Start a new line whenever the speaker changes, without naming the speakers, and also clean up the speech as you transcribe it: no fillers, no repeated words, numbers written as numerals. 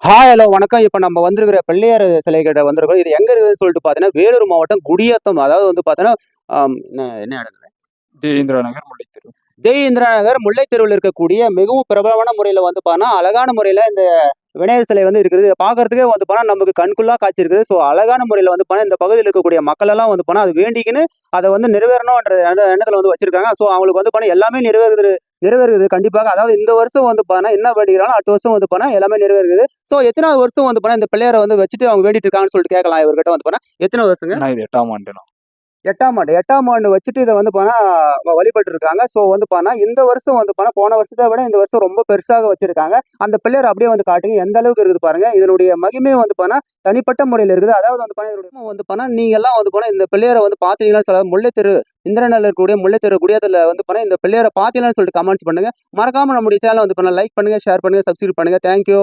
Hi hello வணக்கம். இப்ப நம்ம வந்திருக்கிற பிள்ளையார் சிலை கிட்ட வந்திருக்கோம். இது எங்க இருக்குதுன்னு சொல்லிட்டு பார்த்தீங்கன்னா, வேலூர் மாவட்டம் குடியாத்தம். அதாவது வந்து பார்த்தீங்கன்னா, என்ன இடம்?
தேவேந்திரா நகர், முல்லைத்தெரு.
ஜெயேந்திரா நகர் முல்லை தெருவுல இருக்கக்கூடிய மிகவும் பிரபலமான முறையில வந்து பார்த்தீங்கன்னா, அழகான முறையில இந்த விநாயகர் சிலை வந்து இருக்குது. இத பார்க்கறதுக்கே வந்து பார்த்தீங்கன்னா, நமக்கு கண்கொள்ளா காட்சி இருக்குது. ஸோ அழகான முறையில வந்து பார்த்தீங்கன்னா, இந்த பகுதியில இருக்கக்கூடிய மக்கள் எல்லாம் வந்து பார்த்தீங்கன்னா, அது வேண்டிக்கின்னு அத வந்து நிறைவேறணும்ன்ற எண்ணத்துல வந்து வச்சிருக்காங்க. ஸோ அவங்களுக்கு வந்து பார்த்தீங்கன்னா, எல்லாமே நிறைவேறுது கண்டிப்பாக. அதாவது இந்த வருஷம் வந்து பார்த்தீங்கன்னா, என்ன வேண்டிக்கிறாங்களோ அடுத்த வருஷம் வந்து பார்த்தீங்கன்னா, எல்லாமே நிறைவேறுது. ஸோ எத்தனாவது வருஷம் வந்து பார்த்தீங்கன்னா, இந்த பிள்ளையார வந்து வச்சுட்டு அவங்க வேண்டிட்டு இருக்காங்கன்னு சொல்லிட்டு கேட்கலாம் இவர்கிட்ட வந்து பார்த்தீங்கன்னா, எத்தன வருஷங்க?
நான் இது 8ஆம் ஆண்டுண்ணா.
8ஆம் ஆண்டு வச்சுட்டு இத வந்து வழிபட்டு இருக்காங்க. ஸோ வந்து இந்த வருஷம் வந்து போன வருஷத்த விட இந்த வருஷம் ரொம்ப பெருசாக வச்சிருக்காங்க. அந்த பிள்ளையார அப்படியே வந்து காட்டுங்க. எந்த அளவுக்கு இருக்குது பாருங்க. இதனுடைய மகிமை வந்து தனிப்பட்ட முறையில இருக்குது. அதாவது வந்து இதனுடைய வந்து நீங்க எல்லாம் வந்து இந்த பிள்ளையார வந்து பார்த்தீங்கன்னா முல்லைத்தெரு இந்திரநகர்ல இருக்கக்கூடிய முல்லைத்தெரு குடியாத்தல வந்து இந்த பிள்ளையார பார்த்தீங்களான்னு சொல்லிட்டு கமெண்ட்ஸ் பண்ணுங்க. மறக்காம நம்முடைய சேனல வந்து லைக் பண்ணுங்க, ஷேர் பண்ணுங்க, சப்ஸ்கிரைப் பண்ணுங்க. Thank you.